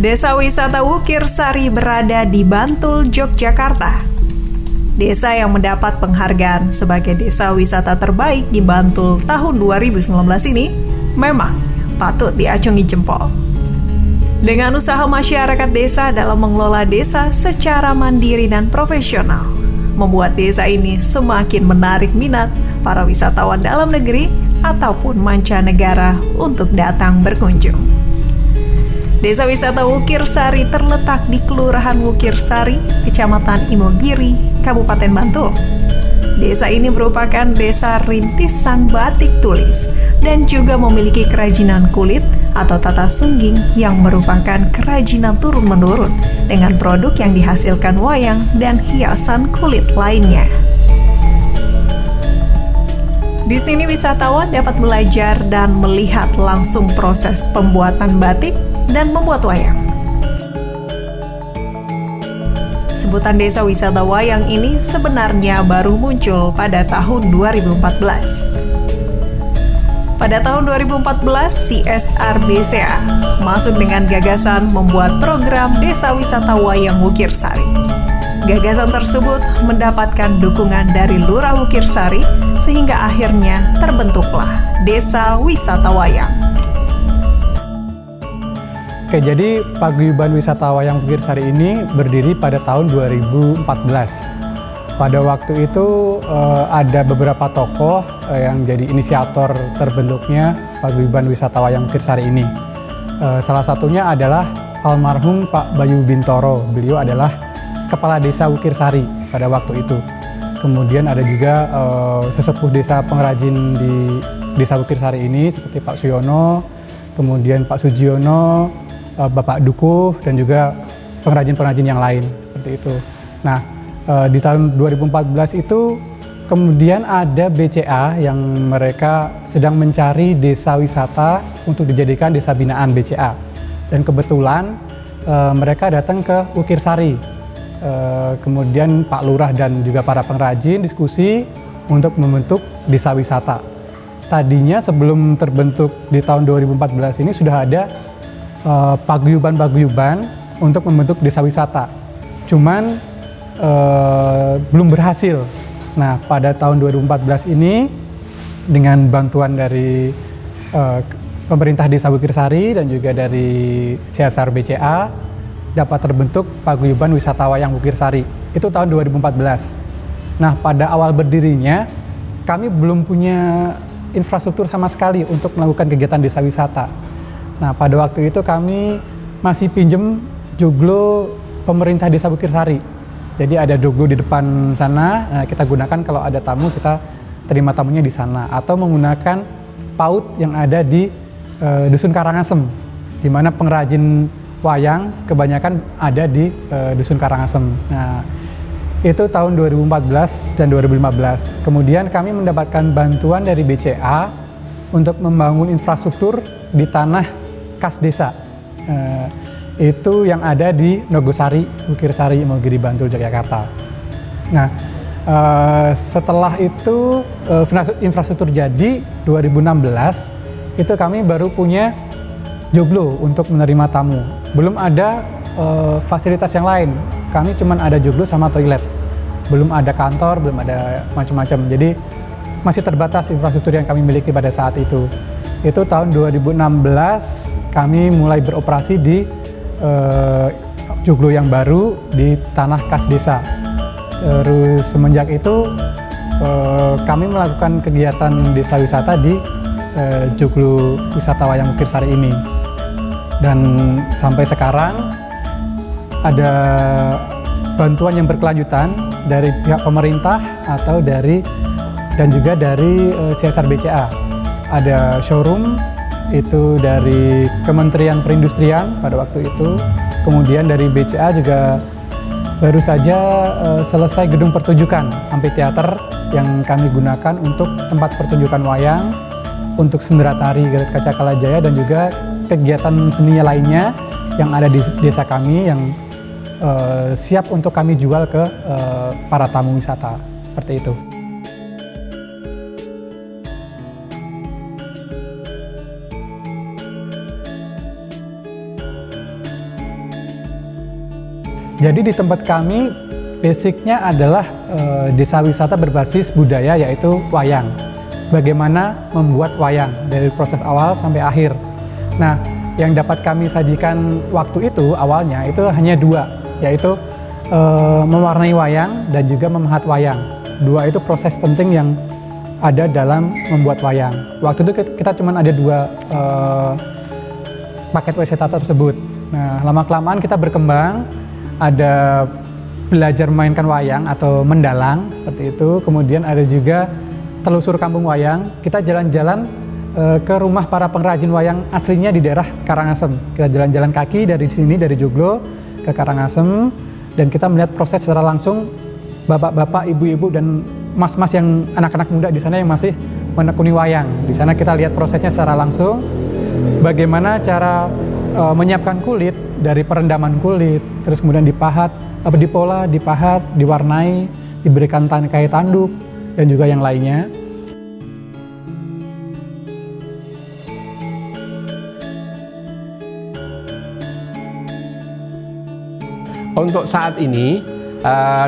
Desa wisata Wukir Sari berada di Bantul, Yogyakarta. Desa yang mendapat penghargaan sebagai desa wisata terbaik di Bantul tahun 2019 ini memang patut diacungi jempol. Dengan usaha masyarakat desa dalam mengelola desa secara mandiri dan profesional, membuat desa ini semakin menarik minat para wisatawan dalam negeri ataupun mancanegara untuk datang berkunjung. Desa wisata Wukir Sari terletak di Kelurahan Wukir Sari, Kecamatan Imogiri, Kabupaten Bantul. Desa ini merupakan desa rintisan batik tulis dan juga memiliki kerajinan kulit atau tata sungging yang merupakan kerajinan turun-menurun dengan produk yang dihasilkan wayang dan hiasan kulit lainnya. Di sini wisatawan dapat belajar dan melihat langsung proses pembuatan batik dan membuat wayang. Sebutan desa wisata wayang ini sebenarnya baru muncul pada tahun 2014. Pada tahun 2014, CSR BCA masuk dengan gagasan membuat program Desa Wisata Wayang Wukir Sari. Gagasan tersebut mendapatkan dukungan dari Lurah Wukir Sari sehingga akhirnya terbentuklah Desa Wisata Wayang. Oke, jadi Paguyuban Wisata Wayang Wukir Sari ini berdiri pada tahun 2014. Pada waktu itu ada beberapa tokoh yang jadi inisiator terbentuknya Paguyuban Wisata Wayang Wukir Sari ini. Salah satunya adalah almarhum Pak Bayu Bintoro. Beliau adalah Kepala Desa Wukir Sari pada waktu itu. Kemudian ada juga sesepuh desa pengrajin di Desa Wukir Sari ini seperti Pak Suyono, kemudian Pak Sujiono, Bapak Dukuh, dan juga pengrajin-pengrajin yang lain seperti itu. Nah, di tahun 2014 itu kemudian ada BCA yang mereka sedang mencari desa wisata untuk dijadikan desa binaan BCA. Dan kebetulan mereka datang ke Wukir Sari. Kemudian Pak Lurah dan juga para pengrajin diskusi untuk membentuk desa wisata. Tadinya sebelum terbentuk di tahun 2014 ini sudah ada paguyuban-paguyuban untuk membentuk desa wisata. Cuman belum berhasil. Nah, pada tahun 2014 ini dengan bantuan dari pemerintah Desa Wukir Sari dan juga dari CSR BCA dapat terbentuk Paguyuban Wisata Wayang Wukir Sari. Itu tahun 2014. Nah, pada awal berdirinya kami belum punya infrastruktur sama sekali untuk melakukan kegiatan desa wisata. Nah, pada waktu itu kami masih pinjem joglo pemerintah Desa Wukir Sari. Jadi ada joglo di depan sana, kita gunakan kalau ada tamu, kita terima tamunya di sana. Atau menggunakan PAUD yang ada di Dusun Karangasem, di mana pengrajin wayang kebanyakan ada di Dusun Karangasem. Nah, itu tahun 2014 dan 2015. Kemudian kami mendapatkan bantuan dari BCA untuk membangun infrastruktur di tanah kas desa, itu yang ada di Nogosari, Wukir Sari, Imogiri, Bantul, Yogyakarta. Nah, setelah itu infrastruktur jadi 2016, itu kami baru punya joglo untuk menerima tamu. Belum ada fasilitas yang lain, kami cuma ada joglo sama toilet. Belum ada kantor, belum ada macam-macam. Jadi masih terbatas infrastruktur yang kami miliki pada saat itu. Itu tahun 2016 kami mulai beroperasi di joglo yang baru di tanah kas desa. Terus semenjak itu kami melakukan kegiatan desa wisata di joglo wisata Wayang Wukir Sari ini. Dan sampai sekarang ada bantuan yang berkelanjutan dari pihak pemerintah atau dan juga dari CSR BCA. Ada showroom itu dari Kementerian Perindustrian pada waktu itu. Kemudian dari BCA juga baru saja selesai gedung pertunjukan amphitheater yang kami gunakan untuk tempat pertunjukan wayang, untuk sendera tari Gatot Kaca Kalajaya, dan juga kegiatan seni lainnya yang ada di desa kami yang siap untuk kami jual ke para tamu wisata, seperti itu. Jadi di tempat kami basicnya adalah desa wisata berbasis budaya, yaitu wayang. Bagaimana membuat wayang dari proses awal sampai akhir. Nah, yang dapat kami sajikan waktu itu awalnya itu hanya dua, yaitu mewarnai wayang dan juga memahat wayang. Dua itu proses penting yang ada dalam membuat wayang. Waktu itu kita cuma ada dua paket wisata tersebut. Nah, lama-kelamaan kita berkembang, ada belajar memainkan wayang atau mendalang seperti itu. Kemudian ada juga telusur kampung wayang. Kita jalan-jalan ke rumah para pengrajin wayang aslinya di daerah Karangasem. Kita jalan-jalan kaki dari sini, dari Joglo ke Karangasem, dan kita melihat proses secara langsung bapak-bapak, ibu-ibu, dan mas-mas yang anak-anak muda di sana yang masih menekuni wayang. Di sana kita lihat prosesnya secara langsung, bagaimana cara menyiapkan kulit dari perendaman kulit, terus kemudian dipahat, dipola, dipahat, diwarnai, diberikan tangkai tanduk, dan juga yang lainnya. Untuk saat ini,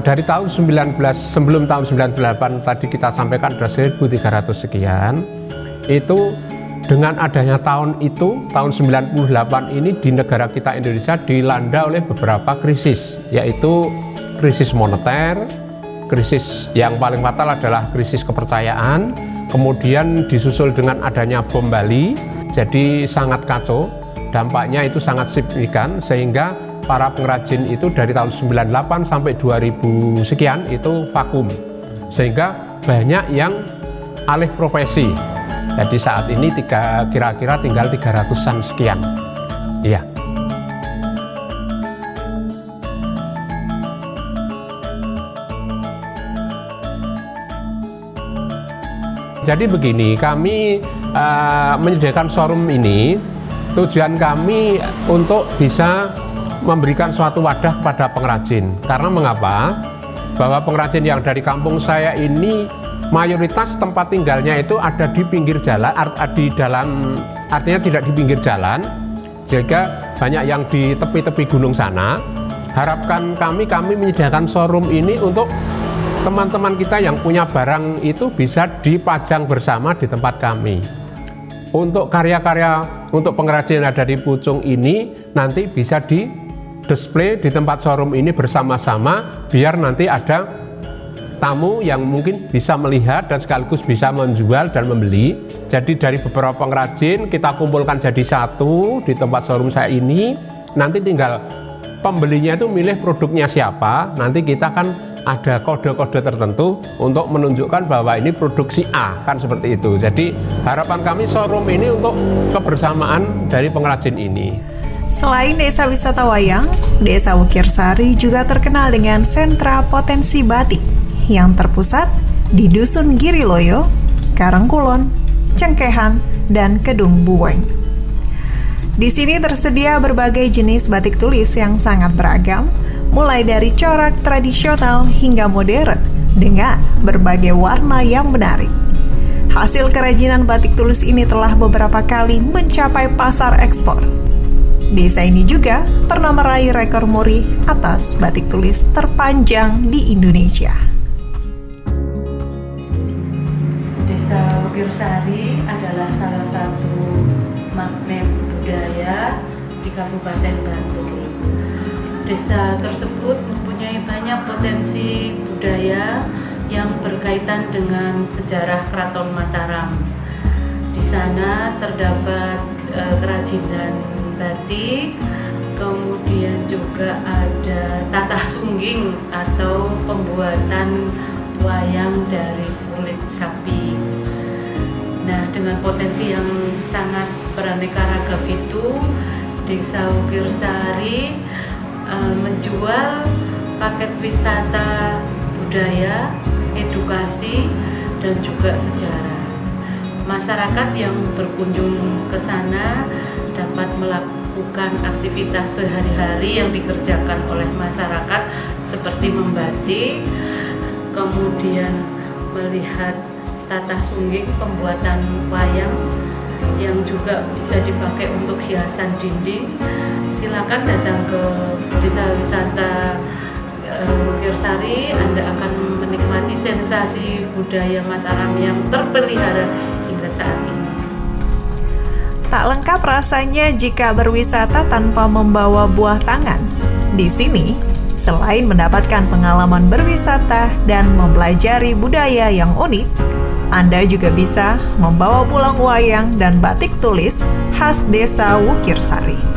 dari tahun 19, sebelum tahun 98 tadi kita sampaikan ada 1.300 sekian, itu dengan adanya tahun itu, tahun 98 ini di negara kita Indonesia dilanda oleh beberapa krisis, yaitu krisis moneter, krisis yang paling fatal adalah krisis kepercayaan, kemudian disusul dengan adanya bom Bali, jadi sangat kacau, dampaknya itu sangat signifikan, sehingga para pengrajin itu dari tahun 98 sampai 2000 sekian itu vakum, sehingga banyak yang alih profesi. Jadi saat ini kira-kira tinggal 300-an sekian. Iya. Jadi begini, kami menyediakan showroom ini, tujuan kami untuk bisa memberikan suatu wadah pada pengrajin. Karena mengapa? Bahwa pengrajin yang dari kampung saya ini mayoritas tempat tinggalnya itu ada di pinggir jalan, artinya tidak di pinggir jalan, sehingga banyak yang di tepi-tepi gunung sana. Harapkan kami menyediakan showroom ini untuk teman-teman kita yang punya barang itu bisa dipajang bersama di tempat kami. Untuk karya-karya untuk pengrajin yang ada di Pucung ini nanti bisa di display di tempat showroom ini bersama-sama, biar nanti ada tamu yang mungkin bisa melihat dan sekaligus bisa menjual dan membeli. Jadi dari beberapa pengrajin kita kumpulkan jadi satu di tempat showroom saya ini. Nanti tinggal pembelinya itu milih produknya siapa. Nanti kita kan ada kode-kode tertentu untuk menunjukkan bahwa ini produksi A, kan seperti itu. Jadi harapan kami showroom ini untuk kebersamaan dari pengrajin ini. Selain desa wisata wayang, Desa Wukirsari juga terkenal dengan sentra potensi batik yang terpusat di Dusun Giriloyo, Karangkulon, Cengkehan, dan Kedung Buweng. Di sini tersedia berbagai jenis batik tulis yang sangat beragam, mulai dari corak tradisional hingga modern dengan berbagai warna yang menarik. Hasil kerajinan batik tulis ini telah beberapa kali mencapai pasar ekspor. Desa ini juga pernah meraih rekor muri atas batik tulis terpanjang di Indonesia. Desa Wukirsari adalah salah satu magnet budaya di Kabupaten Bantul. Desa tersebut mempunyai banyak potensi budaya yang berkaitan dengan sejarah Keraton Mataram. Di sana terdapat kerajinan batik, kemudian juga ada tatah sungging atau pembuatan wayang dari kulit sapi. Nah, dengan potensi yang sangat beraneka ragam itu, Desa Wukirsari menjual paket wisata budaya, edukasi, dan juga sejarah. Masyarakat yang berkunjung ke sana dapat melakukan aktivitas sehari-hari yang dikerjakan oleh masyarakat seperti membatik, kemudian melihat tatah sungging pembuatan wayang, yang juga bisa dipakai untuk hiasan dinding. Silakan datang ke Desa Wisata Wukirsari. Anda akan menikmati sensasi budaya Mataram yang terpelihara hingga saat ini. Tak lengkap rasanya jika berwisata tanpa membawa buah tangan. Di sini, selain mendapatkan pengalaman berwisata dan mempelajari budaya yang unik, Anda juga bisa membawa pulang wayang dan batik tulis khas Desa Wukirsari.